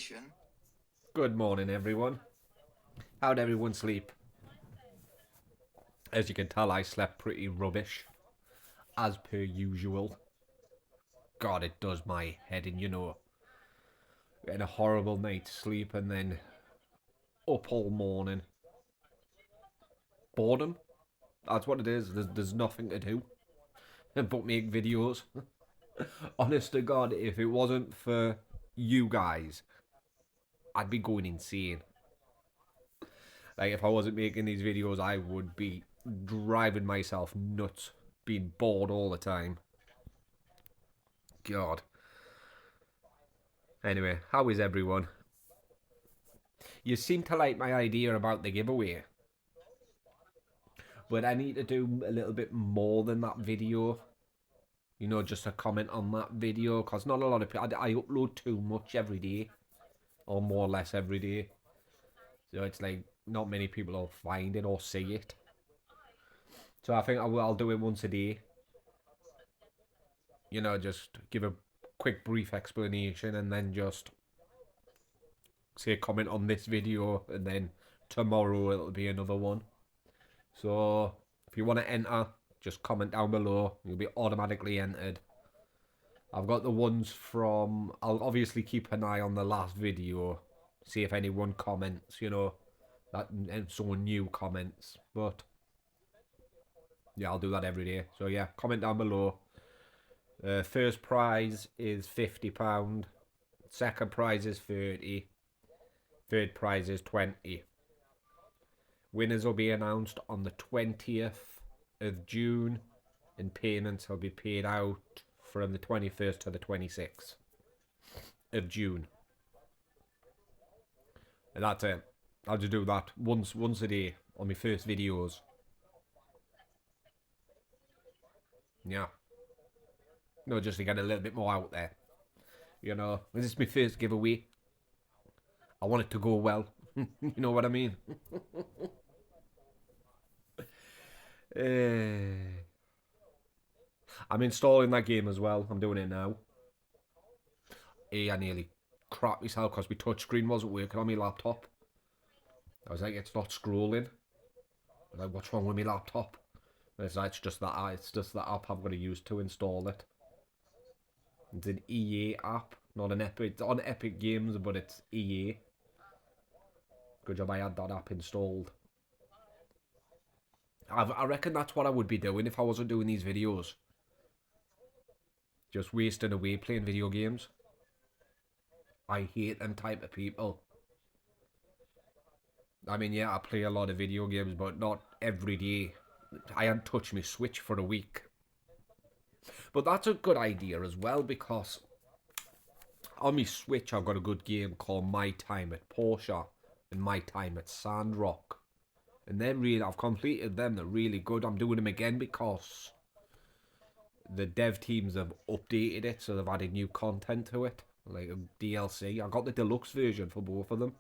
station. Good morning, everyone. How'd everyone sleep? As you can tell, I slept pretty rubbish, as per usual. God, it does my head in, getting a horrible night's sleep and then up all morning. Boredom? That's what it is. There's nothing to do but make videos. Honest to God, if it wasn't for you guys, I'd be going insane. Like, if I wasn't making these videos, I would be driving myself nuts, being bored all the time. God. Anyway, how is everyone? You seem to like my idea about the giveaway, but I need to do a little bit more than that video. Just a comment on that video, because not a lot of people. I upload too much every day, or more or less every day. So it's like not many people will find it or see it. So I think I'll do it once a day. Just give a quick brief explanation and then just say comment on this video, and then tomorrow it'll be another one. So if you want to enter, just comment down below. You'll be automatically entered. I've got the ones from... I'll obviously keep an eye on the last video. See if anyone comments, that and someone new comments. But yeah, I'll do that every day. So yeah, comment down below. First prize is £50. Second prize is 30. Third prize is 20. Winners will be announced on the 20th of June, and payments will be paid out from the 21st to the 26th of June. And that's it. I'll just do that once a day on my first videos. Yeah. Just to get a little bit more out there. This is my first giveaway. I want it to go well. You know what I mean? I'm installing that game as well. I'm doing it now. I nearly crap myself because my touchscreen wasn't working on my laptop. I was like, it's not scrolling. I was like, what's wrong with my laptop? And it's just that app I'm going to use to install it. It's an EA app, not an Epic. It's on Epic Games, but it's EA. Good job I had that app installed. I reckon that's what I would be doing if I wasn't doing these videos. Just wasting away playing video games. I hate them type of people. I mean, yeah, I play a lot of video games, but not every day. I hadn't touched my Switch for a week. But that's a good idea as well, because on my Switch I've got a good game called My Time at Porsche and My Time at Sandrock. And I've completed them, they're really good. I'm doing them again because the dev teams have updated it, so they've added new content to it, like a DLC. I got the deluxe version for both of them.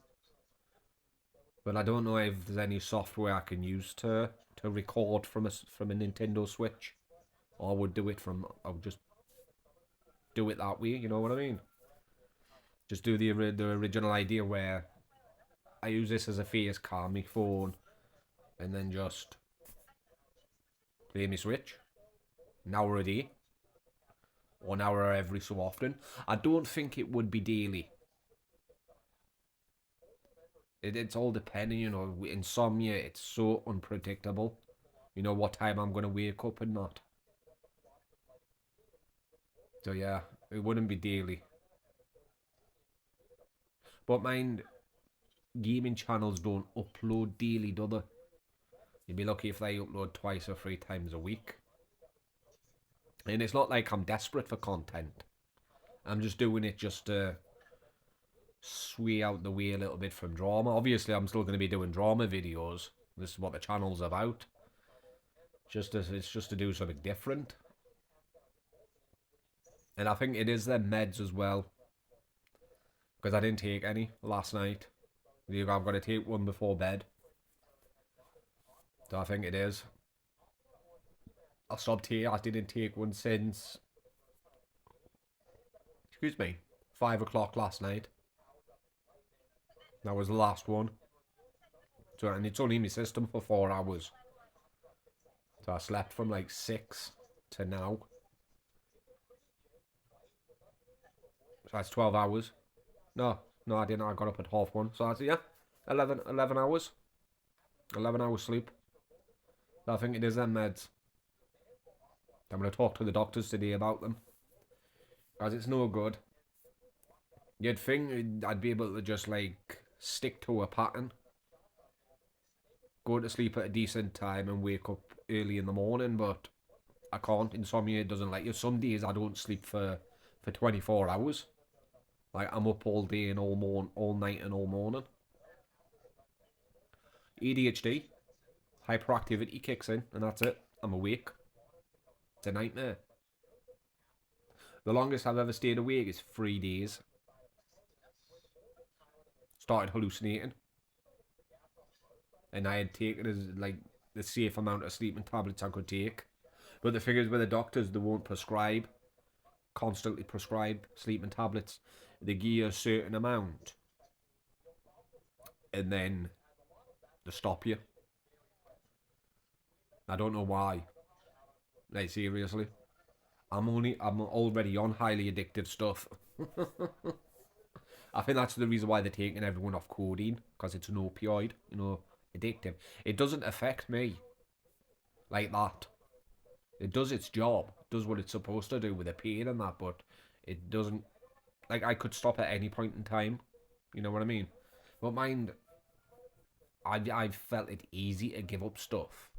But I don't know if there's any software I can use to record from a Nintendo Switch. Or I would just do it that way, you know what I mean? Just do the original idea where I use this as a face cam, my phone, and then just play my Switch. An hour a day. Or an hour every so often. I don't think it would be daily. It's all depending, insomnia, it's so unpredictable. You know what time I'm going to wake up and not. So yeah, it wouldn't be daily. But mind, gaming channels don't upload daily, do they? You'd be lucky if they upload twice or three times a week. And it's not like I'm desperate for content. I'm just doing it just to sway out the way a little bit from drama. Obviously, I'm still going to be doing drama videos. This is what the channel's about. It's just to do something different. And I think it is their meds as well. Because I didn't take any last night. I've got to take one before bed. So I think it is. I didn't take one since... Excuse me. 5 o'clock last night. That was the last one. So, and it's only in my system for 4 hours. So I slept from like 6 to now. So that's 12 hours. No, no, I didn't. I got up at half one. So that's, yeah, 11 hours. 11 hours sleep. So I think it is them meds. I'm going to talk to the doctors today about them. Because it's no good. You'd think I'd be able to just like stick to a pattern. Go to sleep at a decent time and wake up early in the morning, but I can't. Insomnia doesn't let you. Some days I don't sleep for 24 hours. Like I'm up all day and all night and all morning. ADHD, hyperactivity kicks in, and that's it. I'm awake. It's a nightmare. The longest I've ever stayed awake is 3 days. Started hallucinating, and I had taken as like the safe amount of sleeping tablets I could take. But the thing is, with the doctors, they won't constantly prescribe sleeping tablets. They give you a certain amount, and then they stop you. I don't know why. Like seriously, I'm already on highly addictive stuff. I think that's the reason why they're taking everyone off codeine, because it's an opioid, addictive. It doesn't affect me like that. It does its job, it does what it's supposed to do with the pain and that, but it doesn't. Like I could stop at any point in time. You know what I mean? But mind, I felt it easy to give up stuff.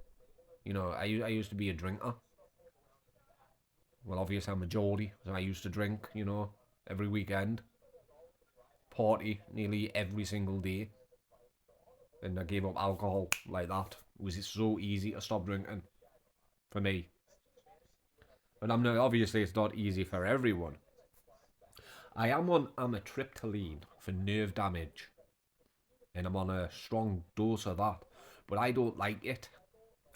I used to be a drinker. Well, obviously I'm a Geordie, so I used to drink. Every weekend, party nearly every single day, and I gave up alcohol like that. It was so easy to stop drinking for me. But I'm not, obviously it's not easy for everyone. I am on amitriptyline for nerve damage, and I'm on a strong dose of that, but I don't like it.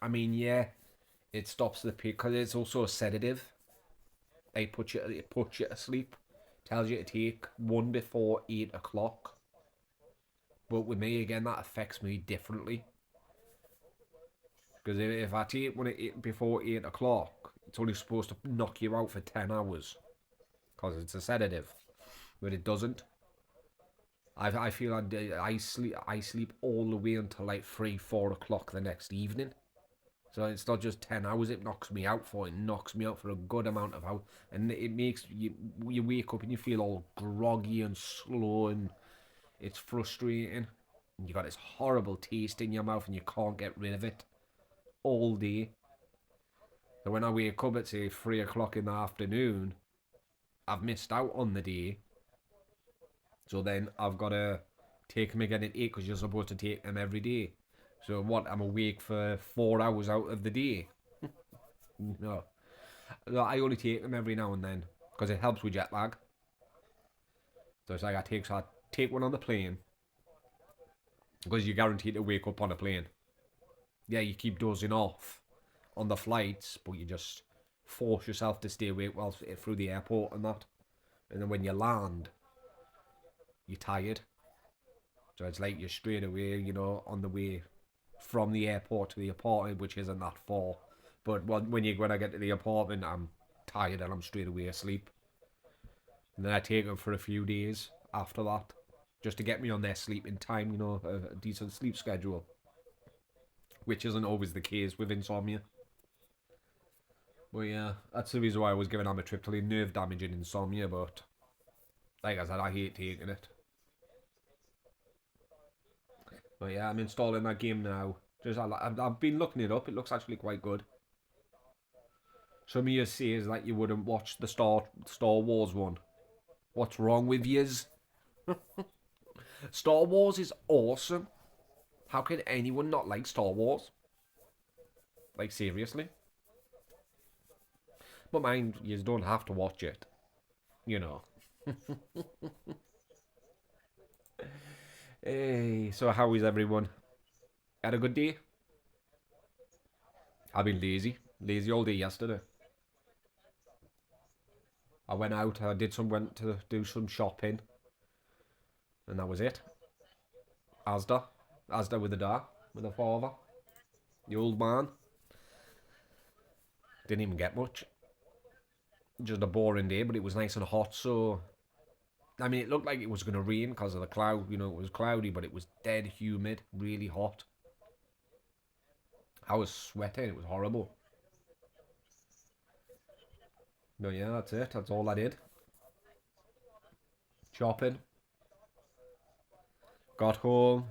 I mean, yeah, it stops the pain because it's also a sedative. It puts you to sleep. Tells you to take one before 8 o'clock. But with me again, that affects me differently. Because if I take one before 8 o'clock, it's only supposed to knock you out for 10 hours because it's a sedative, but it doesn't. I feel I sleep all the way until like 3, 4 o'clock the next evening. So it's not just 10 hours it knocks me out for. It knocks me out for a good amount of hours, and it makes you wake up and you feel all groggy and slow, and it's frustrating. And you got this horrible taste in your mouth, and you can't get rid of it all day. So when I wake up at say 3 o'clock in the afternoon, I've missed out on the day. So then I've got to take them again at 8 because you're supposed to take them every day. So what? I'm awake for 4 hours out of the day. No, I only take them every now and then because it helps with jet lag. So it's like I take one on the plane because you're guaranteed to wake up on a plane. Yeah, you keep dozing off on the flights, but you just force yourself to stay awake while through the airport and that. And then when you land, you're tired. So it's like you're straight away, on the way from the airport to the apartment, which isn't that far. But when I get to the apartment, I'm tired and I'm straight away asleep. And then I take them for a few days after that, just to get me on their sleeping time, a decent sleep schedule, which isn't always the case with insomnia. But yeah, that's the reason why I was given amitriptyline, nerve damaging insomnia. But like I said, I hate taking it. But yeah, I'm installing that game now. I've been looking it up. It looks actually quite good. Some of you say is that you wouldn't watch the Star Wars one. What's wrong with yous? Star Wars is awesome. How can anyone not like Star Wars? Like seriously? But mind, you don't have to watch it. You know. Hey, so how is everyone? Had a good day? I've been lazy all day yesterday. I went out. Went to do some shopping, and that was it. Asda. Asda with the dad, with the father. The old man. Didn't even get much. Just a boring day, but it was nice and hot, so... I mean, it looked like it was going to rain because of the cloud. You know, it was cloudy, but it was dead humid, really hot. I was sweating. It was horrible. But yeah, that's it. That's all I did. Shopping. Got home.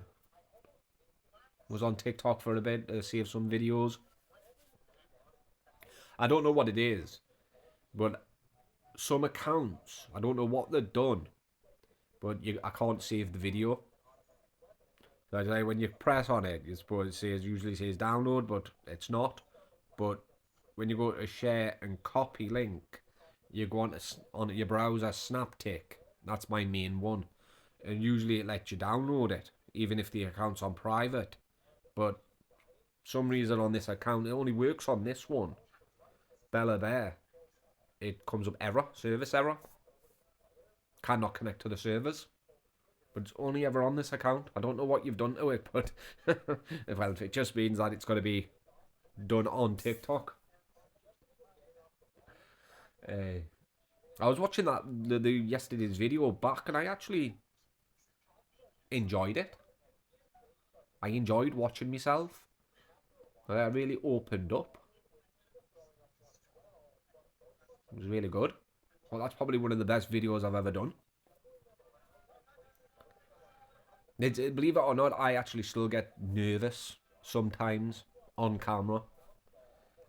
Was on TikTok for a bit to save some videos. I don't know what it is, but some accounts, I don't know what they've done, but I can't save the video. So like when you press on it, you suppose usually says download, but it's not. But when you go to share and copy link, you go on your browser SnapTik. That's my main one, and usually it lets you download it, even if the account's on private. But some reason on this account, it only works on this one, Bella Bear. It comes up error, service error. Cannot connect to the servers. But it's only ever on this account. I don't know what you've done to it, but well, it just means that it's got to be done on TikTok. I was watching the yesterday's video back, and I actually enjoyed it. I enjoyed watching myself. I really opened up. It was really good. Well, that's probably one of the best videos I've ever done. Believe it or not, I actually still get nervous sometimes on camera.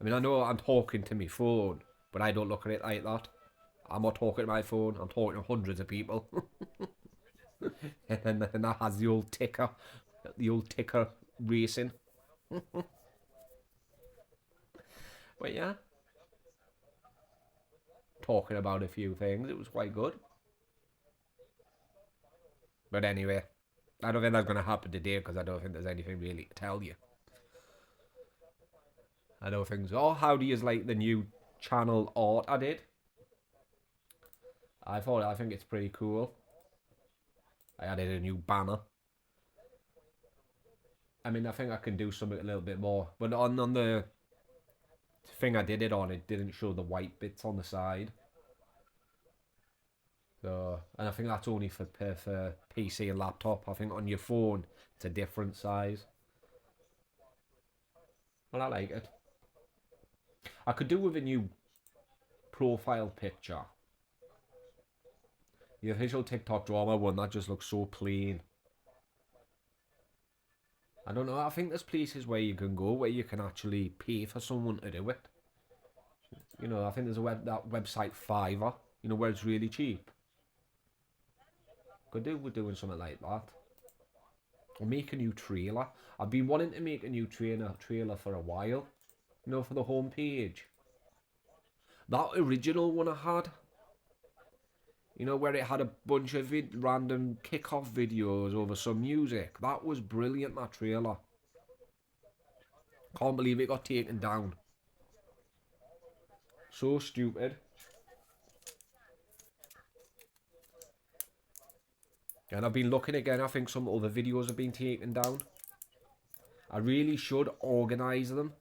I mean, I know I'm talking to my phone, but I don't look at it like that. I'm not talking to my phone, I'm talking to hundreds of people. and that has the old ticker racing. But yeah, talking about a few things, it was quite good. But anyway, I don't think that's going to happen today because I don't think there's anything really to tell you. I don't think so. Oh, how do you like the new channel art I did? I think it's pretty cool. I added a new banner. I mean, I think I can do something a little bit more. But on the thing I did it on, it didn't show the white bits on the side. So, and I think that's only for PC and laptop. I think on your phone, it's a different size. Well, I like it. I could do with a new profile picture. The official TikTok drama one, that just looks so plain. I don't know, I think there's places where you can go where you can actually pay for someone to do it. You know, I think there's that website Fiverr, you know, where it's really cheap. Could do with doing something like that. Or make a new trailer. I've been wanting to make a new trailer for a while. You know, for the homepage. That original one I had. You know, where it had a bunch of random kick-off videos over some music. That was brilliant, that trailer. Can't believe it got taken down. So stupid. And I've been looking again, I think some other videos have been taken down. I really should organise them.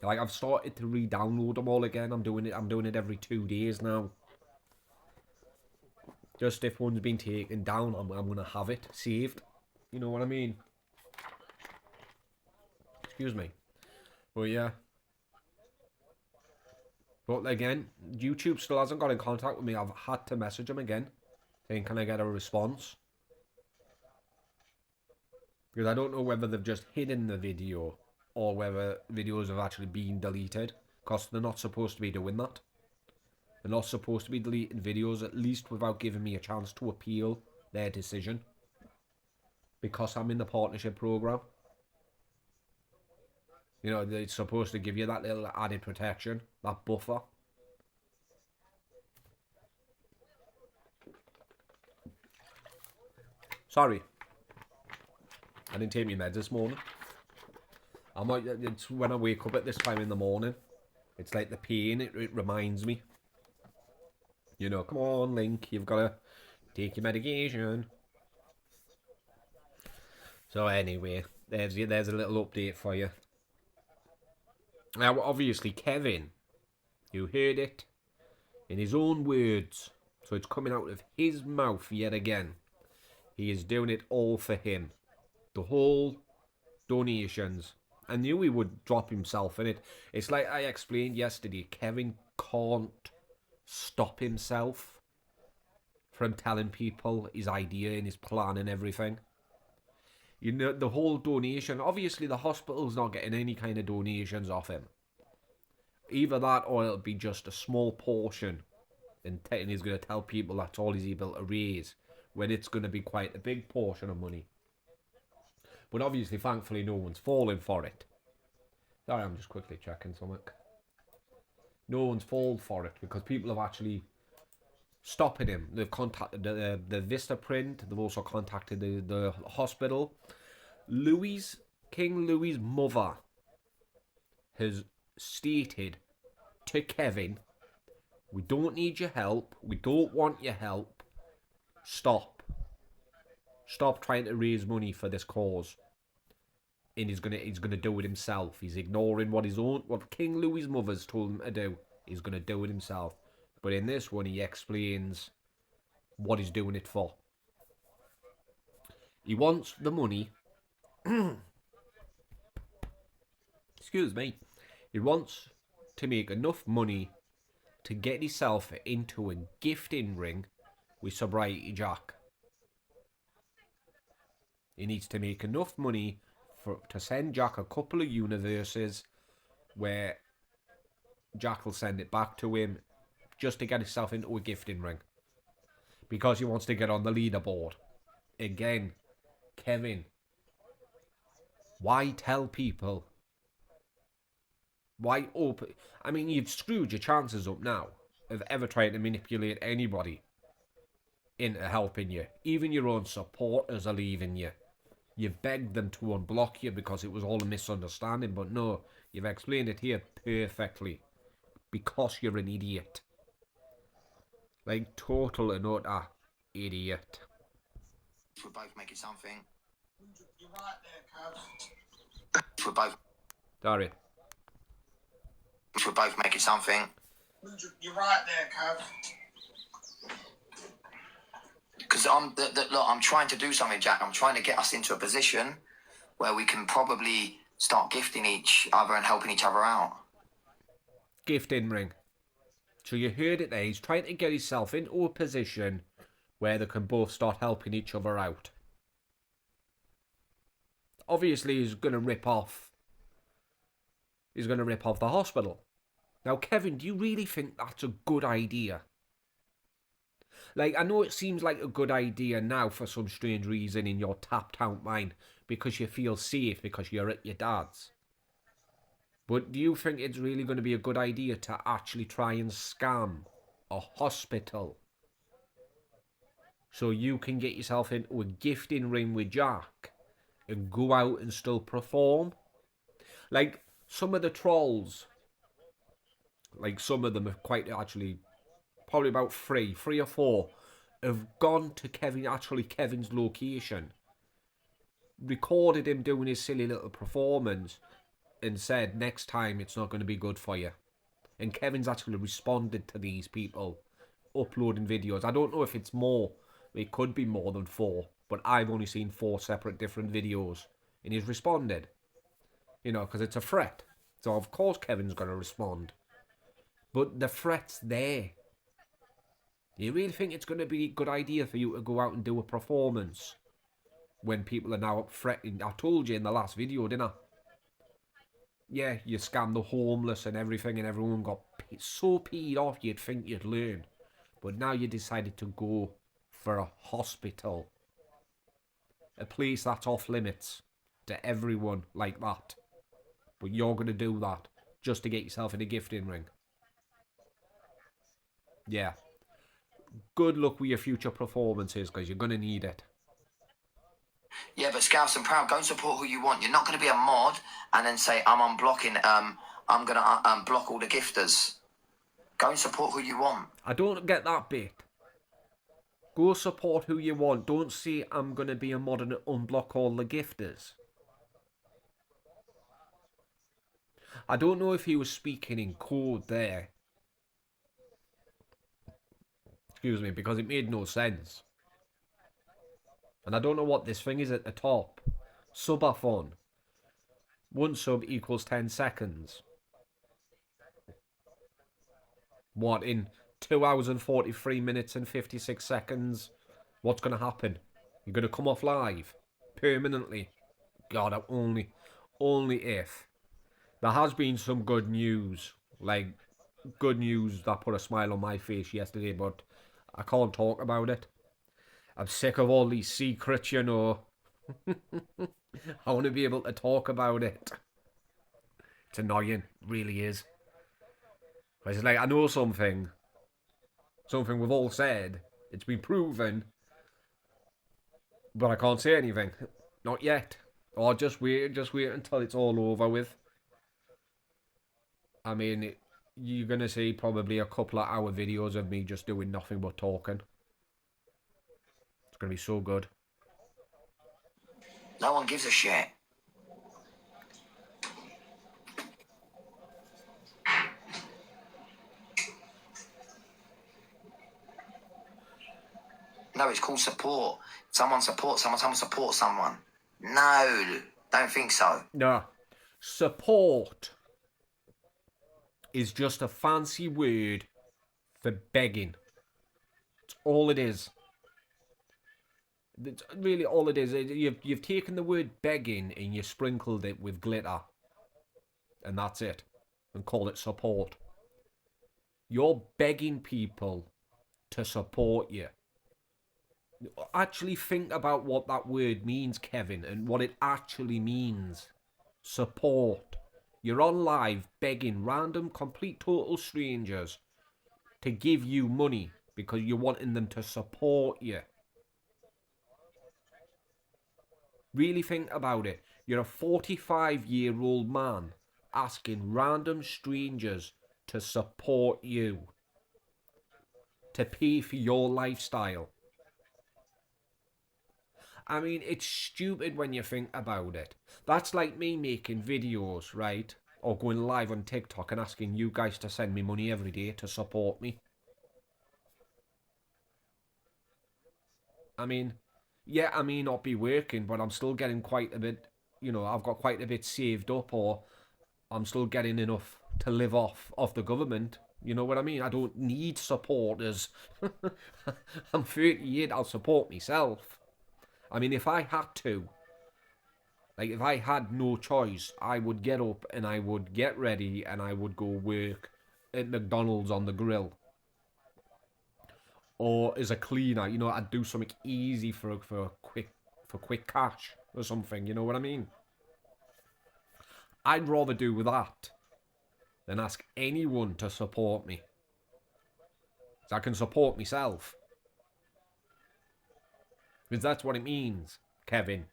Like, I've started to re-download them all again. I'm doing it every 2 days now. Just if one's been taken down, I'm going to have it saved. You know what I mean? Excuse me. But yeah. But again, YouTube still hasn't got in contact with me. I've had to message them again, saying, can I get a response? Because I don't know whether they've just hidden the video or whether videos have actually been deleted, because they're not supposed to be doing that. They're not supposed to be deleting videos, at least without giving me a chance to appeal their decision, because I'm in the partnership program. You know, they're supposed to give you that little added protection, that buffer. Sorry, I didn't take my meds this morning. It's when I wake up at this time in the morning. It's like the pain, it reminds me. You know, come on, Link, you've got to take your medication. So anyway, there's a little update for you. Now, obviously, Kevin, you heard it in his own words, so it's coming out of his mouth yet again. He is doing it all for him. The whole donations. I knew he would drop himself in it. It's like I explained yesterday, Kevin can't stop himself from telling people his idea and his plan and everything. You know, the whole donation, obviously the hospital's not getting any kind of donations off him. Either that or it'll be just a small portion, and he's going to tell people that's all he's able to raise, when it's going to be quite a big portion of money. But obviously, thankfully, no one's falling for it. Sorry, I'm just quickly checking something. No one's fallen for it because people have actually stopping him. They've contacted the Vista Print. They've also contacted the hospital. King Louis' mother has stated to Kevin, we don't need your help. We don't want your help. Stop trying to raise money for this cause. And he's gonna do it himself. He's ignoring what King Louis' mother's told him to do. He's gonna do it himself. But in this one, he explains what he's doing it for. He wants the money. Excuse me. He wants to make enough money to get himself into a gifting ring with Sobriety Jack. He needs to make enough money to send Jack a couple of universes where Jack will send it back to him just to get himself into a gifting ring. Because he wants to get on the leaderboard. Again, Kevin, why tell people? Why open? I mean, you've screwed your chances up now of ever trying to manipulate anybody into helping you. Even your own supporters are leaving you. You've begged them to unblock you because it was all a misunderstanding, but no, you've explained it here perfectly. Because you're an idiot. Like, total and utter idiot. We're both making something. You're right there, Cubs. We're both. Sorry. We're both making something. You're right there, Cubs. Because look, I'm trying to do something, Jack. I'm trying to get us into a position where we can probably start gifting each other and helping each other out. Gifting ring. So you heard it there. He's trying to get himself into a position where they can both start helping each other out. Obviously, he's going to rip off the hospital. Now, Kevin, do you really think that's a good idea? Like, I know it seems like a good idea now for some strange reason in your tapped out mind because you feel safe because you're at your dad's. But do you think it's really going to be a good idea to actually try and scam a hospital so you can get yourself into a gifting ring with Jack and go out and still perform? Like, some of the trolls, like some of them are quite actually, probably about three or four, have gone to Kevin's location, recorded him doing his silly little performance, and said next time it's not going to be good for you. And Kevin's actually responded to these people uploading videos. I don't know if it's more. It could be more than 4, but I've only seen 4 separate different videos, and he's responded. You know, because it's a threat. So of course Kevin's going to respond. But the threat's there. You really think it's going to be a good idea for you to go out and do a performance when people are now threatening? I told you in the last video, didn't I? Yeah, you scammed the homeless and everything, and everyone got so peed off you'd think you'd learn. But now you decided to go for a hospital. A place that's off limits to everyone like that. But you're going to do that just to get yourself in a gifting ring. Yeah. Good luck with your future performances because you're going to need it. Yeah, but Scouse and Proud, go and support who you want. You're not going to be a mod and then say, I'm unblocking, I'm going to block all the gifters. Go and support who you want. I don't get that bit. Go support who you want. Don't say I'm going to be a mod and unblock all the gifters. I don't know if he was speaking in code there. Excuse me, because it made no sense. And I don't know what this thing is at the top. Subathon. 1 sub equals 10 seconds. What, in 2 hours and 43 minutes and 56 seconds? What's going to happen? You're going to come off live? Permanently? God, only if. There has been some good news. Like, good news that put a smile on my face yesterday, but I can't talk about it. I'm sick of all these secrets, you know. I want to be able to talk about it. It's annoying, it really is. It's like, I know something we've all said, it's been proven, but I can't say anything. Not yet. Or just wait until it's all over with. I mean, you're going to see probably a couple of hour videos of me just doing nothing but talking. It's going to be so good. No one gives a shit. No, it's called support. Someone support someone, someone support someone. No, don't think so. No. Support is just a fancy word for begging. It's all it is. It's really all it is. You've taken the word begging and you sprinkled it with glitter. And that's it. And call it support. You're begging people to support you. Actually think about what that word means, Kevin, and what it actually means. Support. You're on live begging random, complete, total strangers to give you money because you're wanting them to support you. Really think about it. You're a 45-year-old man asking random strangers to support you, to pay for your lifestyle. I mean, it's stupid when you think about it. That's like me making videos, right? Or going live on TikTok and asking you guys to send me money every day to support me. I mean, yeah, I may not be working, but I'm still getting quite a bit, you know, I've got quite a bit saved up, or I'm still getting enough to live off the government. You know what I mean? I don't need supporters. I'm 38, I'll support myself. I mean, if I had to, like if I had no choice, I would get up and I would get ready and I would go work at McDonald's on the grill. Or as a cleaner, you know, I'd do something easy for quick cash or something, you know what I mean? I'd rather do that than ask anyone to support me. So I can support myself. Because that's what it means, Kevin.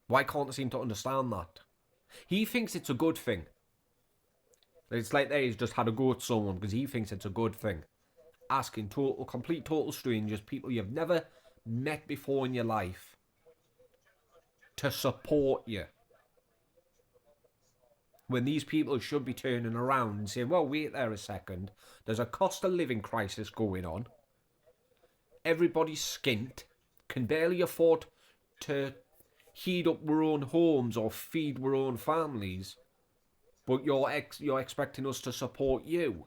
Why can't I seem to understand that? He thinks it's a good thing. It's like he's just had a go at someone because he thinks it's a good thing. Asking complete total strangers, people you've never met before in your life, to support you. When these people should be turning around and saying, well, wait there a second. There's a cost of living crisis going on. Everybody's skint, can barely afford to heat up their own homes or feed their own families. But you're expecting us to support you.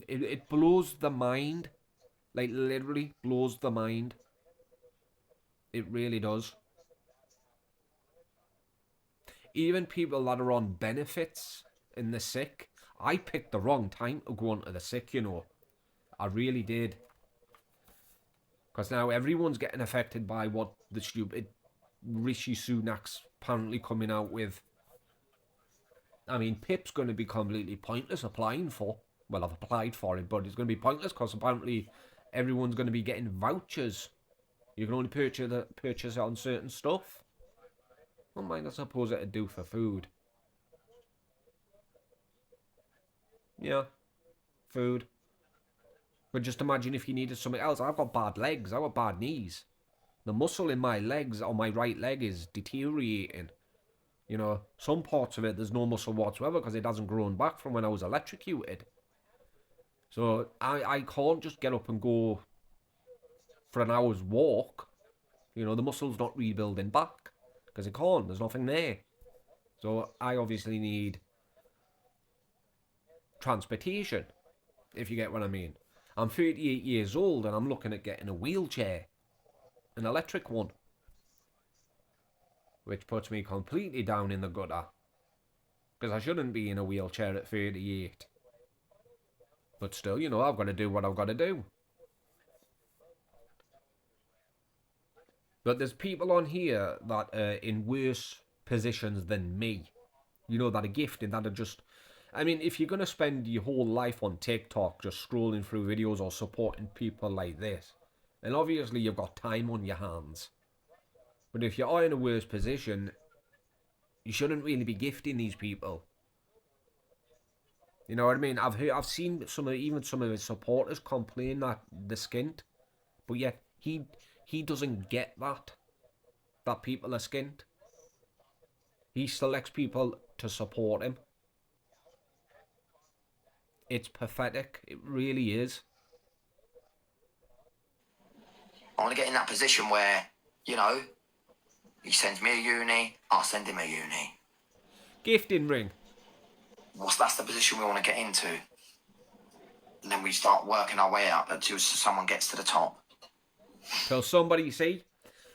It blows the mind. Like, literally blows the mind. It really does. Even people that are on benefits in the sick, I picked the wrong time to go on to the sick, you know. I really did. Because now everyone's getting affected by what the stupid Rishi Sunak's apparently coming out with. I mean, PIP's going to be completely pointless applying for. Well, I've applied for it, but it's going to be pointless because apparently everyone's going to be getting vouchers. You can only purchase it on certain stuff. Well, mind, I suppose it'd do for food. Yeah, food. But just imagine if you needed something else. I've got bad legs. I've got bad knees. The muscle in my legs, on my right leg, is deteriorating. You know, some parts of it, there's no muscle whatsoever because it hasn't grown back from when I was electrocuted. So I can't just get up and go for an hour's walk. You know, the muscle's not rebuilding back because it can't. There's nothing there. So I obviously need transportation, if you get what I mean. I'm 38 years old and I'm looking at getting a wheelchair, an electric one, which puts me completely down in the gutter because I shouldn't be in a wheelchair at 38. But still, you know, I've got to do what I've got to do. But there's people on here that are in worse positions than me. You know, that are gifted, that are just... I mean, if you're going to spend your whole life on TikTok just scrolling through videos or supporting people like this, then obviously you've got time on your hands. But if you are in a worse position, you shouldn't really be gifting these people. You know what I mean? I've seen even some of his supporters complain that they're skint, but yet he doesn't get that people are skint. He selects people to support him. It's pathetic. It really is. I want to get in that position where, you know, he sends me a uni, I'll send him a uni. Gifting ring. That's the position we want to get into. And then we start working our way up until someone gets to the top. Till somebody see.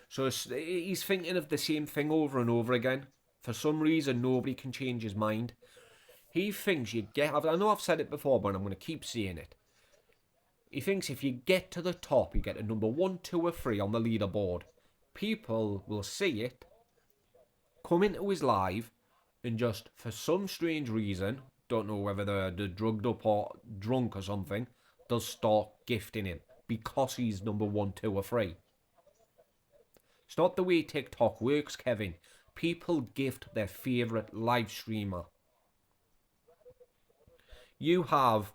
So he's thinking of the same thing over and over again. For some reason, nobody can change his mind. He thinks you get... I know I've said it before, but I'm going to keep saying it. He thinks if you get to the top, you get a number 1, 2 or 3 on the leaderboard. People will see it, come into his live, and just, for some strange reason, don't know whether they're drugged up or drunk or something, they'll start gifting him because he's number 1, 2 or 3. It's not the way TikTok works, Kevin. People gift their favourite live streamer. You have,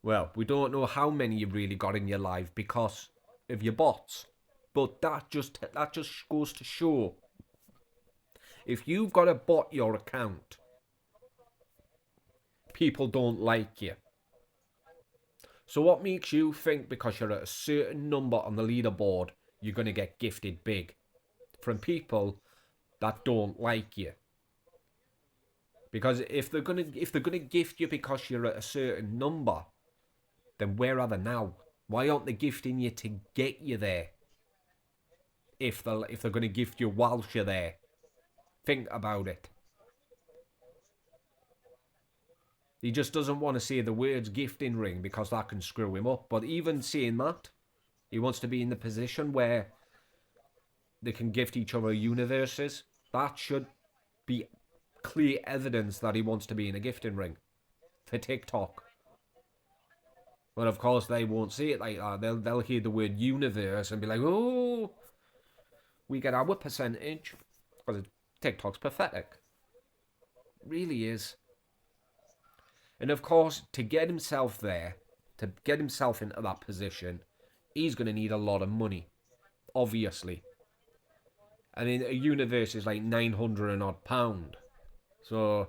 well, we don't know how many you've really got in your live because of your bots. But that just goes to show, if you've got to bot your account, people don't like you. So what makes you think because you're at a certain number on the leaderboard, you're going to get gifted big from people that don't like you? Because if they're gonna gift you because you're at a certain number, then where are they now? Why aren't they gifting you to get you there? If they're gonna gift you whilst you're there, think about it. He just doesn't want to say the words gifting ring because that can screw him up. But even saying that, he wants to be in the position where they can gift each other universes. That should be clear evidence that he wants to be in a gifting ring for TikTok. But of course they won't see it like that. They'll hear the word universe and be like, oh, we get our percentage. Because TikTok's pathetic. It really is. And of course, to get himself there, to get himself into that position, he's going to need a lot of money. Obviously. I mean, a universe is like 900 and odd pound. So,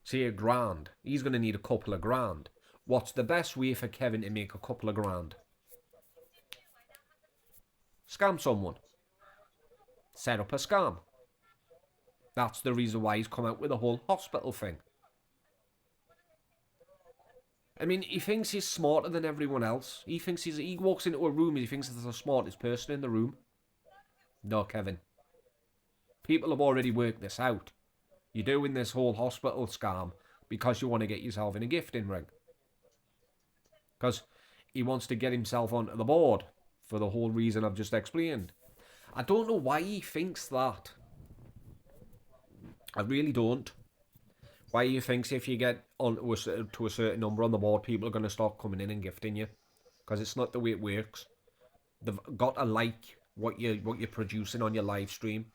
say $1,000. He's going to need a couple of grand. What's the best way for Kevin to make a couple of grand? Scam someone. Set up a scam. That's the reason why he's come out with the whole hospital thing. I mean, he thinks he's smarter than everyone else. He walks into a room and he thinks he's the smartest person in the room. No, Kevin. People have already worked this out. You're doing this whole hospital scam because you want to get yourself in a gifting ring. Because he wants to get himself onto the board for the whole reason I've just explained. I don't know why he thinks that. I really don't. Why he thinks if you get onto to a certain number on the board, people are going to start coming in and gifting you. Because it's not the way it works. They've got to like what you're producing on your live stream.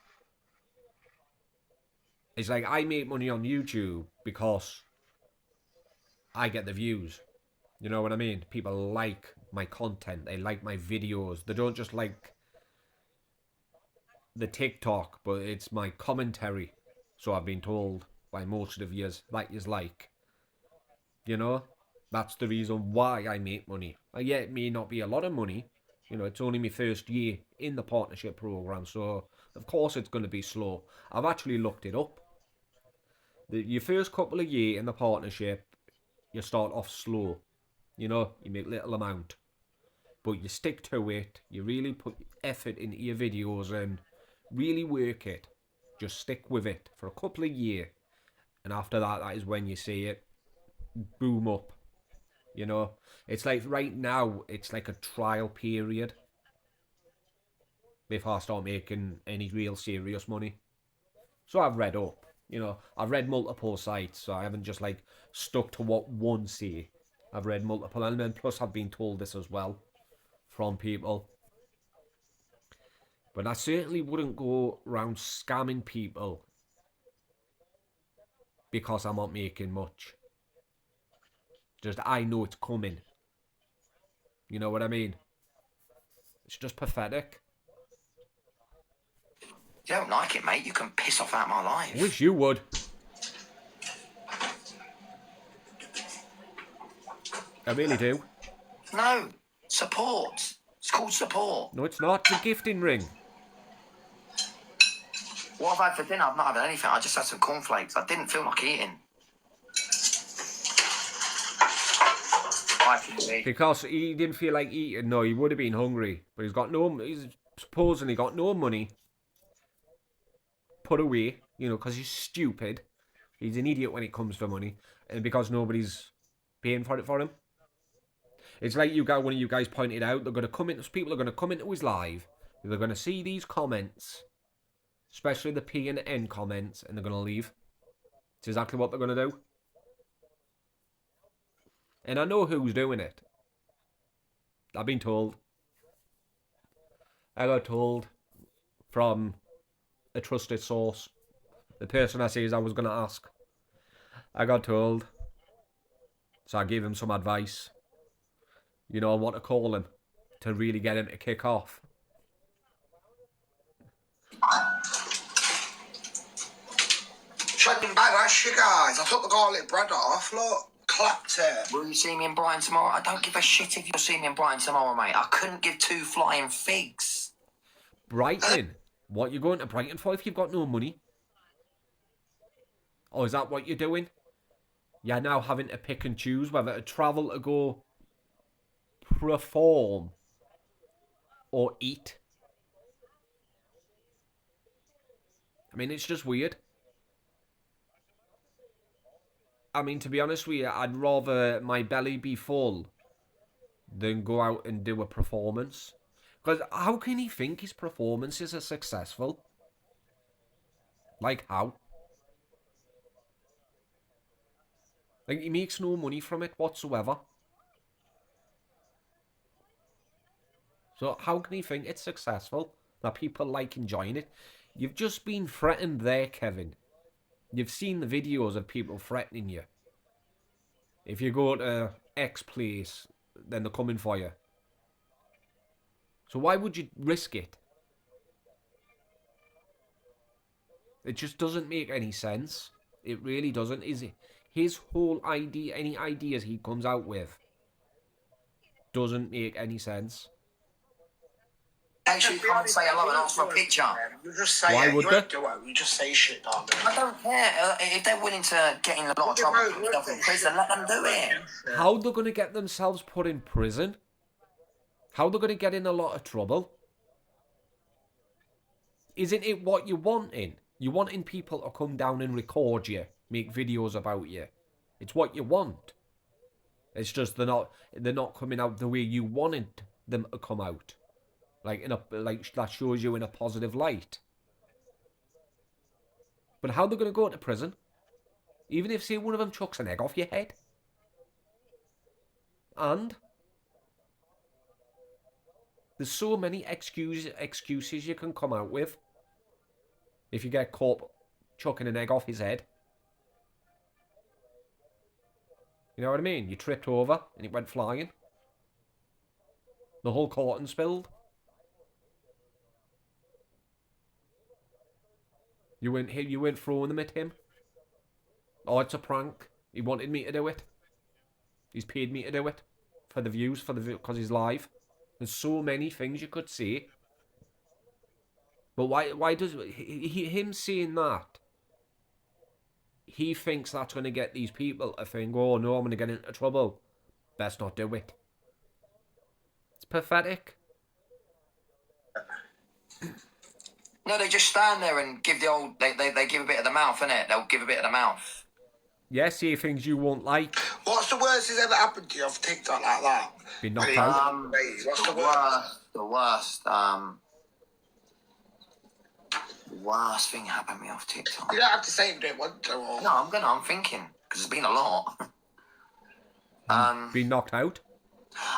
It's like, I make money on YouTube because I get the views. You know what I mean? People like my content. They like my videos. They don't just like the TikTok, but it's my commentary. So I've been told by most of yous that yous like. You know? That's the reason why I make money. Yeah, it may not be a lot of money. You know, it's only my first year in the partnership program, so of course it's going to be slow. I've actually looked it up. Your first couple of years in the partnership, you start off slow. You know, you make little amount, but you stick to it. You really put effort into your videos and really work it. Just stick with it for a couple of years, and after that, that is when you see it boom up. You know, it's like right now, it's like a trial period before I start making any real serious money. So I've read up. You know, I've read multiple sites, so I haven't just like stuck to what one say. I've read multiple, and then plus I've been told this as well from people. But I certainly wouldn't go around scamming people because I'm not making much. Just I know it's coming. You know what I mean? It's just pathetic. You don't like it, mate? You can piss off out my life. Wish you would. I really do. No. Support. It's called support. No, it's not. It's a gifting ring. What I've had for dinner, I've not had anything. I just had some cornflakes. I didn't feel like eating. Because he didn't feel like eating. No, he would have been hungry. But he's supposedly got no money put away, you know, because he's stupid. He's an idiot when it comes to money. And because nobody's paying for it for him. It's like one of you guys pointed out, people are going to come into his live. They're going to see these comments, especially the P and N comments, and they're going to leave. It's exactly what they're going to do. And I know who's doing it. I've been told. I got told from a trusted source. The person I says I was going to ask. I got told. So I gave him some advice. You know, what to call him to really get him to kick off. Checking back that shit, guys. I took the garlic bread off. Look, clapped it. Will you see me in Brighton tomorrow? I don't give a shit if you'll see me in Brighton tomorrow, mate. I couldn't give two flying figs. Brighton? What, you going to Brighton for if you've got no money? Or is that what you're doing? You're now having to pick and choose whether to travel to go perform or eat. I mean, it's just weird. I mean, to be honest with you, I'd rather my belly be full than go out and do a performance. Because how can he think his performances are successful? Like, how? Like, he makes no money from it whatsoever. So how can he think it's successful? That people like enjoying it? You've just been threatened there, Kevin. You've seen the videos of people threatening you. If you go to X place, then they're coming for you. So why would you risk it? It just doesn't make any sense. It really doesn't, is it? His whole idea, any ideas he comes out with, doesn't make any sense. Actually, come and say hello and ask for a picture. You just say Why it. would You they? don't do it. You just say shit, don't you? I don't care. If they're willing to get in a lot of trouble and put themselves in prison, let them do it. How they're going to get themselves put in prison? How they're going to get in a lot of trouble? Isn't it what you're wanting? You're wanting people to come down and record you, make videos about you. It's what you want. It's just they're not coming out the way you wanted them to come out. Like that shows you in a positive light. But how they're going to go into prison? Even if, say, one of them chucks an egg off your head? And there's so many excuses you can come out with if you get caught chucking an egg off his head. You know what I mean? You tripped over and it went flying. The whole carton spilled. You weren't throwing them at him. Oh, it's a prank. He wanted me to do it. He's paid me to do it. For the views, because he's live. There's so many things you could say. But why does him saying that? He thinks that's going to get these people to think, oh no, I'm going to get into trouble. Best not do it. It's pathetic. No, they just stand there and give the old. They give a bit of the mouth, innit? They'll give a bit of the mouth. Yes, say things you won't like. What's the worst that's ever happened to you off TikTok like that? Been knocked out. What's the worst? The worst thing happened to me off TikTok. You don't have to say you don't want to. Or... No, I'm thinking because there's been a lot. Been knocked out.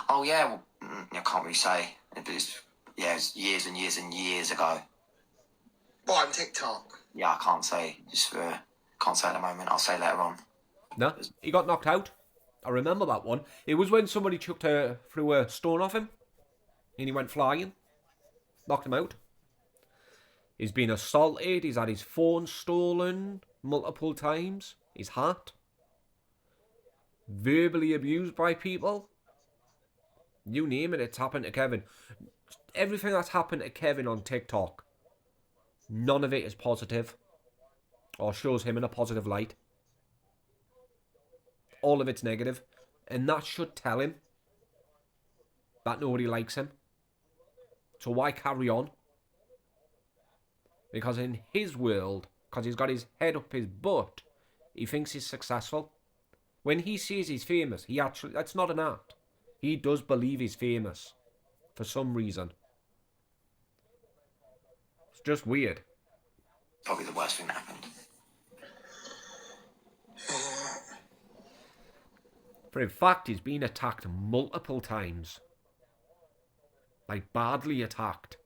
Oh yeah, well, I can't really say. It was years and years and years ago. What, on TikTok? Yeah, I can't say. Can't say at the moment. I'll say later on. No, he got knocked out. I remember that one. It was when somebody threw a stone off him, and he went flying, knocked him out. He's been assaulted. He's had his phone stolen multiple times. His hat. Verbally abused by people. You name it, it's happened to Kevin. Everything that's happened to Kevin on TikTok, none of it is positive or shows him in a positive light. All of it's negative, and that should tell him that nobody likes him. So why carry on? Because in his world, because he's got his head up his butt, he thinks he's successful. When he says he's famous, that's not an act. He does believe he's famous for some reason. It's just weird. Probably the worst thing that happened. For in fact, he's been attacked multiple times. Like, badly attacked.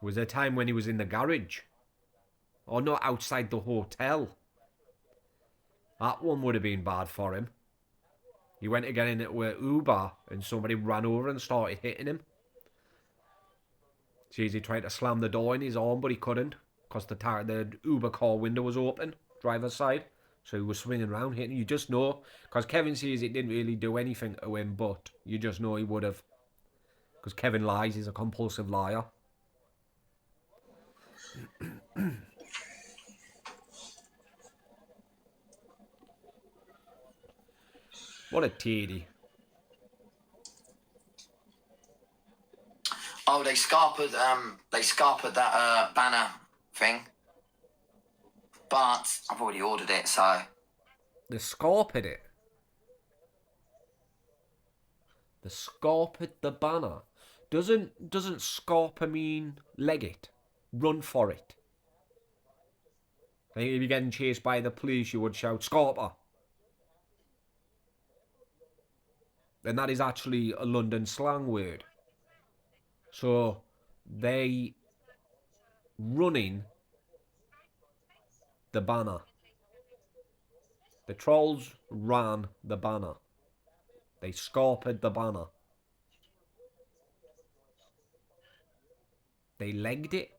There was a time when he was in the garage. Or not outside the hotel. That one would have been bad for him. He went to get in it with Uber and somebody ran over and started hitting him. Jeez, he tried to slam the door in his arm, but he couldn't. Because the Uber car window was open, driver's side. So he was swinging around, hitting. You just know. Because Kevin says it didn't really do anything to him, but you just know he would have. Because Kevin lies, he's a compulsive liar. What a teddy. Oh, they scarpered that banner thing. But I've already ordered it, so... They scarpered it. They scarpered the banner. Doesn't scarper mean leg it? Run for it. Like if you're getting chased by the police, you would shout, "Scarper." And that is actually a London slang word. So, they running the banner. The trolls ran the banner. They scarpered the banner. They legged it.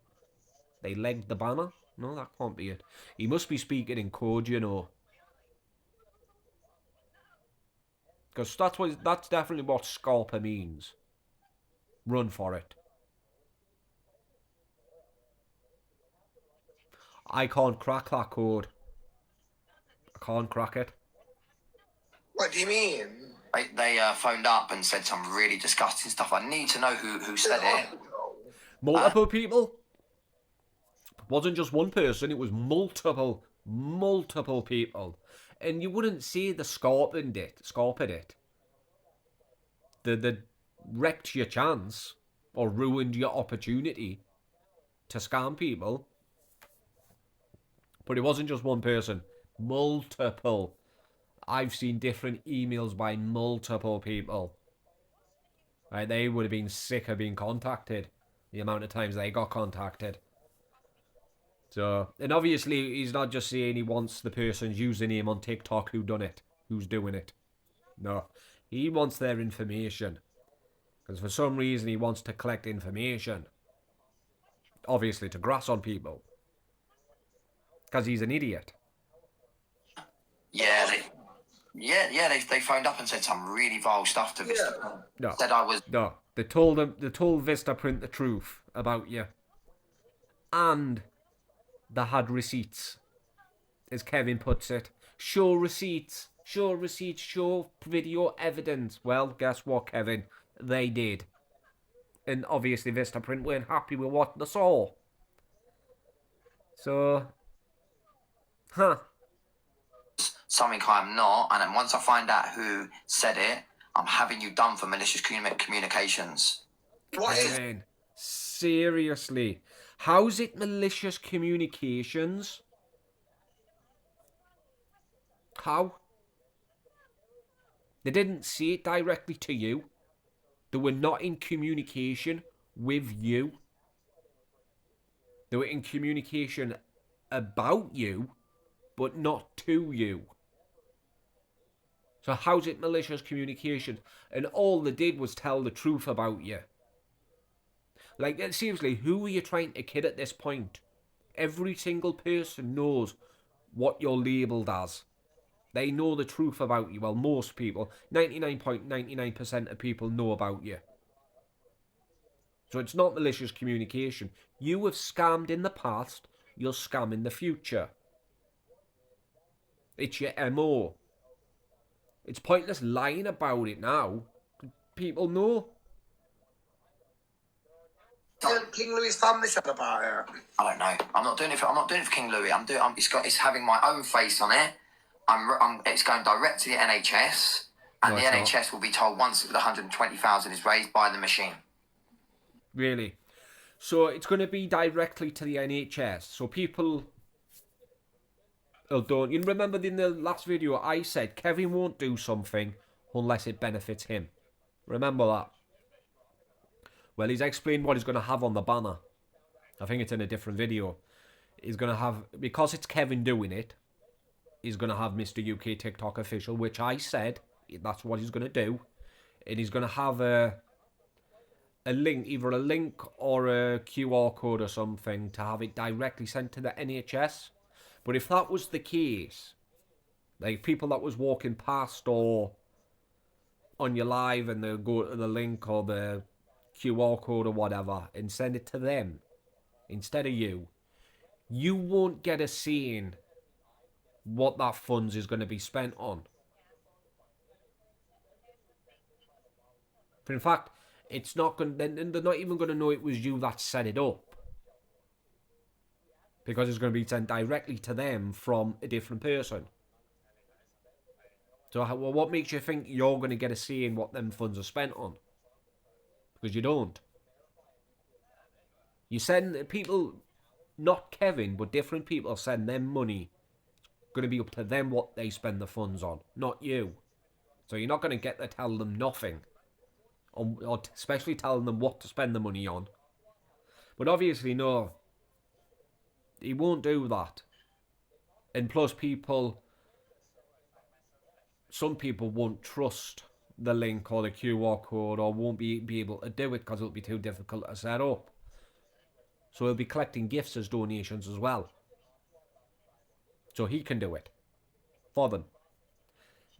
They legged the banner. No, that can't be it. He must be speaking in code, you know. Because that's definitely what scarper means. Run for it. I can't crack that code. I can't crack it. What do you mean? They phoned up and said some really disgusting stuff. I need to know who said it. Multiple people? It wasn't just one person, it was multiple people. And you wouldn't say the scarpered it. The wrecked your chance or ruined your opportunity to scam people. But it wasn't just one person. Multiple. I've seen different emails by multiple people. Right, they would have been sick of being contacted. The amount of times they got contacted. So, and obviously he's not just saying he wants the person's username on TikTok who who's doing it. No, he wants their information. Because for some reason he wants to collect information. Obviously to grass on people. Because he's an idiot. Yeah, they phoned up and said some really vile stuff to Vista. No. Said I was. No. They told Vistaprint the truth about you. And they had receipts. As Kevin puts it. Show receipts. Show receipts. Show video evidence. Well, guess what, Kevin? They did. And obviously Vistaprint weren't happy with what they saw. So, Something I'm not, and then once I find out who said it, I'm having you done for malicious communications. What is? Kevin, seriously. How's it malicious communications? How? They didn't say it directly to you. They were not in communication with you. They were in communication about you, but not to you. So how's it malicious communication? And all they did was tell the truth about you. Like, seriously, who are you trying to kid at this point? Every single person knows what you're labelled as. They know the truth about you. Well, most people, 99.99% of people know about you. So it's not malicious communication. You have scammed in the past, you'll scam in the future. It's your MO. It's pointless lying about it now. People know. King Louis' family said about it. I don't know. I'm not doing it for King Louis. It's having my own face on it. It's going direct to the NHS, and No, the it's NHS will be told once the 120,000 is raised by the machine. Really. So it's going to be directly to the NHS. So people don't. You remember in the last video I said Kevin won't do something unless it benefits him. Remember that? Well, he's explained what he's going to have on the banner. I think it's in a different video. He's going to have, because it's Kevin doing it, he's going to have Mr. UK TikTok official, which I said that's what he's going to do. And he's going to have a link, either a link or a QR code or something, to have it directly sent to the NHS. But if that was the case, like people that was walking past or on your live and they'll go to the link or the QR code or whatever and send it to them instead of you, you won't get a saying what that funds is going to be spent on. But in fact, it's not going. They're not even going to know it was you that set it up, because it's going to be sent directly to them from a different person. So, well, what makes you think you're going to get a say in what them funds are spent on? Because you don't. You send people, not Kevin, but different people send them money. It's going to be up to them what they spend the funds on, not you. So you're not going to get to tell them nothing. Or especially telling them what to spend the money on. But obviously, no. He won't do that. And plus some people won't trust the link or the QR code, or won't be able to do it because it'll be too difficult to set up. So he'll be collecting gifts as donations as well. So he can do it for them.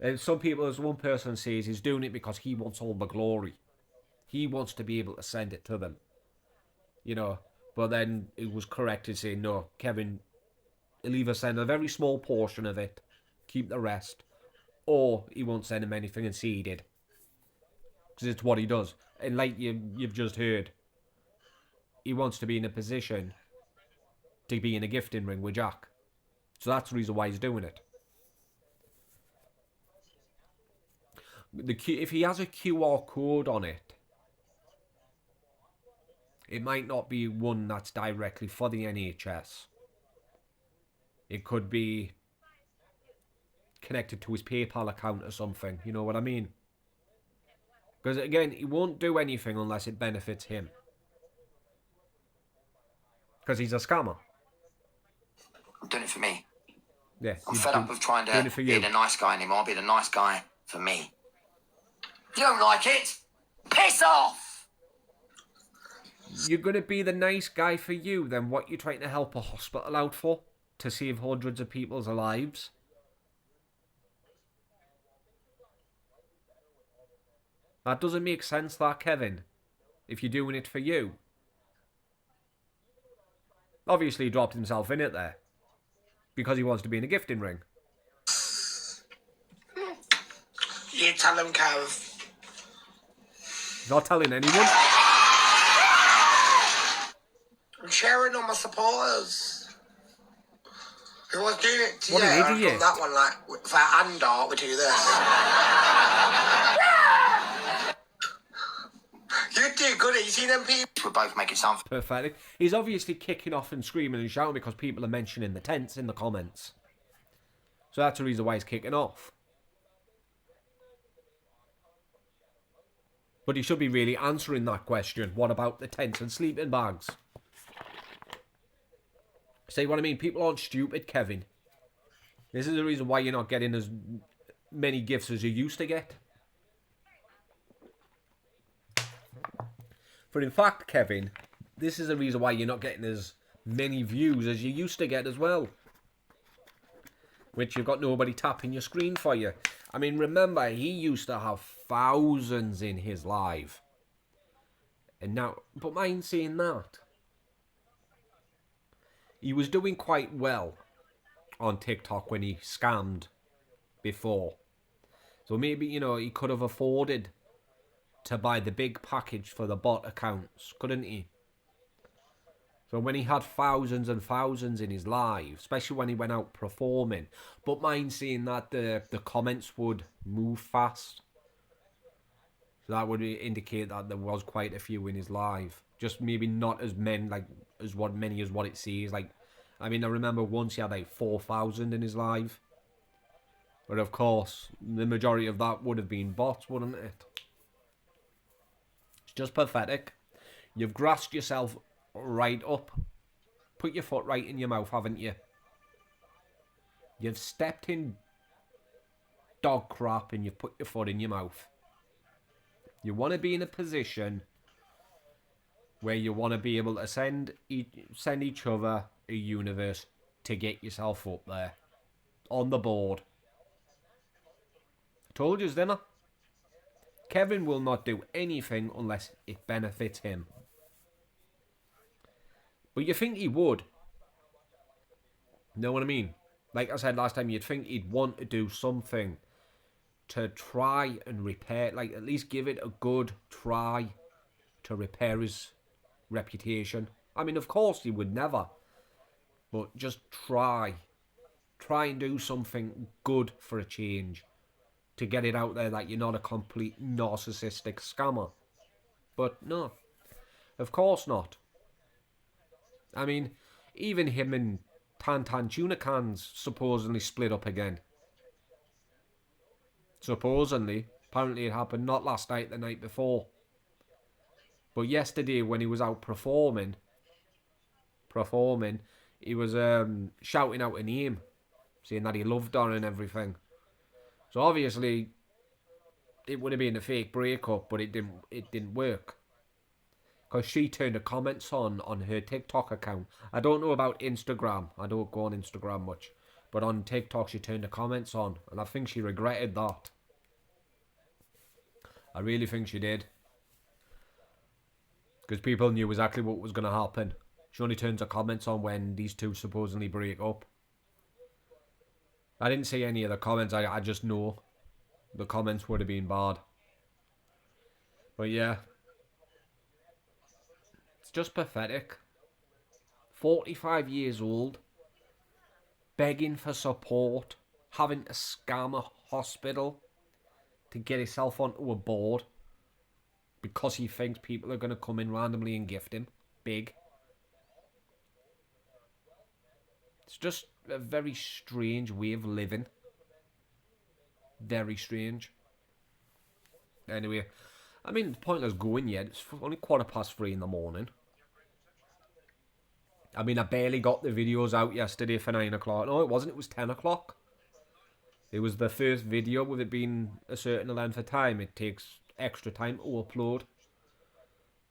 And some people, as one person says, he's doing it because he wants all the glory. He wants to be able to send it to them. You know, but then it was correct to say, no, Kevin, he'll either send a very small portion of it, keep the rest, or he won't send him anything and see he did. Because it's what he does. And like you've just heard, he wants to be in a position to be in a gifting ring with Jack. So that's the reason why he's doing it. If he has a QR code on it, it might not be one that's directly for the NHS. It could be connected to his PayPal account or something. You know what I mean? Because again, he won't do anything unless it benefits him. Because he's a scammer. I'm doing it for me. Yeah, I'm you're fed up of trying doing to it for be you. the nice guy anymore. I'll be the nice guy for me. If you don't like it, piss off! You're going to be the nice guy for you, then what you trying to help a hospital out for? To save hundreds of people's lives? That doesn't make sense, that, Kevin. If you're doing it for you. Obviously, he dropped himself in it there. Because he wants to be in a gifting ring. You tell him, Kev. He's not telling anyone. I'm sharing on my supporters. Who was doing it today? What an I've idiot. done that one, like, for Andor, we do this. You do good. You see them people? We're both making sound. Pathetic. He's obviously kicking off and screaming and shouting because people are mentioning the tents in the comments. So that's the reason why he's kicking off. But he should be really answering that question. What about the tents and sleeping bags? See what I mean? People aren't stupid, Kevin. This is the reason why you're not getting as many gifts as you used to get. For in fact, Kevin, this is the reason why you're not getting as many views as you used to get as well. Which you've got nobody tapping your screen for you. I mean, remember, he used to have thousands in his live. And now, but mind saying that. He was doing quite well on TikTok when he scammed before. So maybe, you know, he could have afforded to buy the big package for the bot accounts, couldn't he? So when he had thousands and thousands in his live, especially when he went out performing, but mind seeing that the comments would move fast. So that would indicate that there was quite a few in his live. Just maybe not as many as what it sees. Like, I mean, I remember once he had like 4,000 in his live. But of course, the majority of that would have been bots, wouldn't it? It's just pathetic. You've grassed yourself right up. Put your foot right in your mouth, haven't you? You've stepped in dog crap and you've put your foot in your mouth. You want to be in a position where you want to be able to send each other a universe to get yourself up there. On the board. Told you, didn't I? Kevin will not do anything unless it benefits him. But you think he would. Know what I mean? Like I said last time, you'd think he'd want to do something to try and repair, like at least give it a good try to repair his reputation. I mean, of course he would never. But just try. Try and do something good for a change. To get it out there that you're not a complete narcissistic scammer. But no. Of course not. I mean, even him and Tantan Tuna Cans supposedly split up again. Supposedly. Apparently it happened not last night, the night before. But yesterday when he was out performing, he was shouting out a name. Saying that he loved her and everything. So obviously, it would have been a fake breakup, but it didn't work. Because she turned the comments on her TikTok account. I don't know about Instagram. I don't go on Instagram much. But on TikTok, she turned the comments on. And I think she regretted that. I really think she did. Because people knew exactly what was going to happen. She only turns her comments on when these two supposedly break up. I didn't see any of the comments. I just know the comments would have been bad. But yeah. It's just pathetic. 45 years old. Begging for support. Having to scam a hospital to get himself onto a board. Because he thinks people are going to come in randomly and gift him. Big. It's just a very strange way of living. Very strange. Anyway, I mean, it's pointless going yet. It's only 3:15 in the morning. I mean, I barely got the videos out yesterday for 9 o'clock. No, it wasn't. It was 10 o'clock. It was the first video with it being a certain length of time. It takes extra time to upload.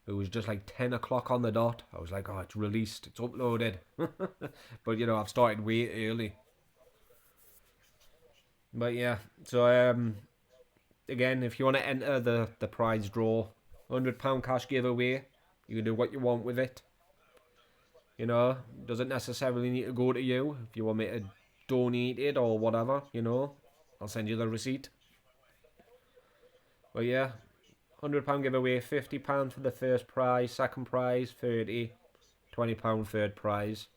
It was just like 10 o'clock on the dot. I was like, oh, it's released. It's uploaded. But, you know, I've started way early. But, yeah. So, again, if you want to enter the prize draw, £100 cash giveaway. You can do what you want with it. You know, doesn't necessarily need to go to you. If you want me to donate it or whatever, you know, I'll send you the receipt. But yeah, £100 giveaway, £50 for the first prize, second prize, 30, £20 third prize.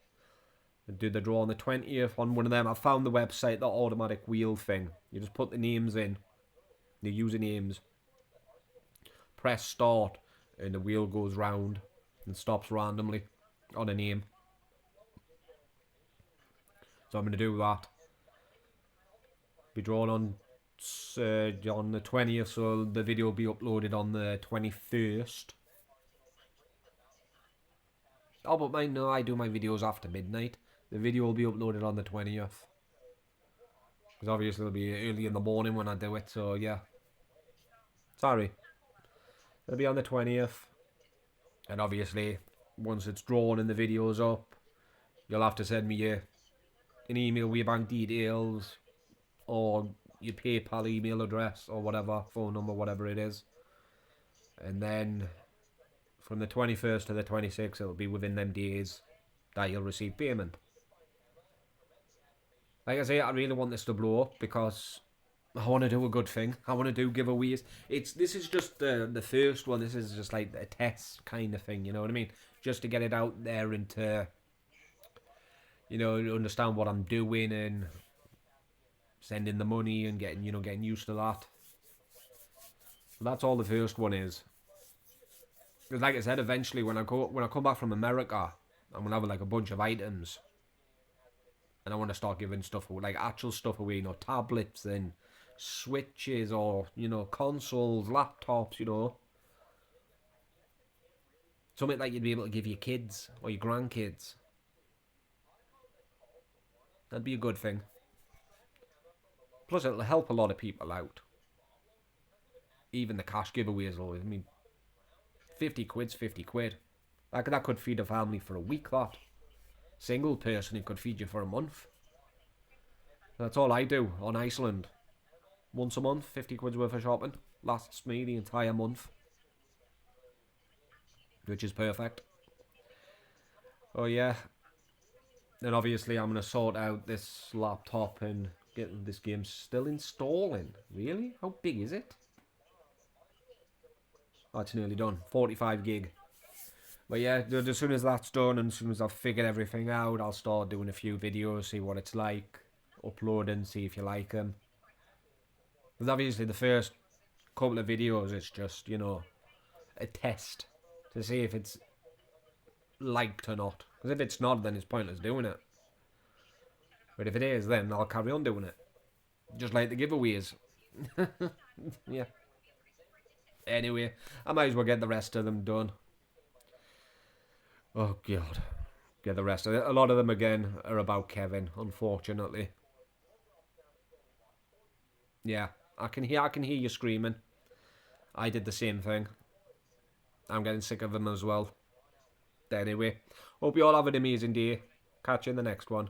We'll do the draw on the 20th on one of them. I found the website, the automatic wheel thing. You just put the names in, the usernames, press start, and the wheel goes round and stops randomly on a name. So I'm going to do that. Be drawn on the 20th, so the video will be uploaded on the 21st. Oh, but no, I do my videos after midnight. The video will be uploaded on the 20th. Because obviously it'll be early in the morning when I do it, so yeah. Sorry. It'll be on the 20th. And obviously, once it's drawn and the video's up, you'll have to send me an email with your bank details, or your PayPal email address, or whatever, phone number, whatever it is. And then from the 21st to the 26th, it'll be within them days that you'll receive payment. Like I say, I really want this to blow up because I want to do a good thing. I want to do giveaways. This is just the first one. This is just like a test kind of thing, you know what I mean? Just to get it out there and to, you know, understand what I'm doing and sending the money and getting used to that. That's all the first one is. Because like I said, eventually when I come back from America, I'm gonna have like a bunch of items, and I want to start giving stuff away, like actual stuff away, you know, tablets and switches, or you know, consoles, laptops, you know, something like you'd be able to give your kids or your grandkids. That'd be a good thing. Plus, it'll help a lot of people out. Even the cash giveaways, I mean, 50 quid's 50 quid. That could feed a family for a week, that. Single person, it could feed you for a month. That's all I do on Iceland. Once a month, 50 quid's worth of shopping. Lasts me the entire month. Which is perfect. Oh yeah. Then obviously I'm going to sort out this laptop and get this game still installing. Really? How big is it? Oh, it's nearly done. 45 gig. But yeah, as soon as that's done and as soon as I've figured everything out, I'll start doing a few videos, see what it's like, uploading, see if you like them. Because obviously the first couple of videos, it's just, you know, a test to see if it's liked or not. Because if it's not, then it's pointless doing it. But if it is, then I'll carry on doing it. Just like the giveaways. Yeah. Anyway, I might as well get the rest of them done. Oh, God. Get the rest of it. A lot of them, again, are about Kevin, unfortunately. Yeah, I can hear you screaming. I did the same thing. I'm getting sick of them as well. Anyway, hope you all have an amazing day. Catch you in the next one.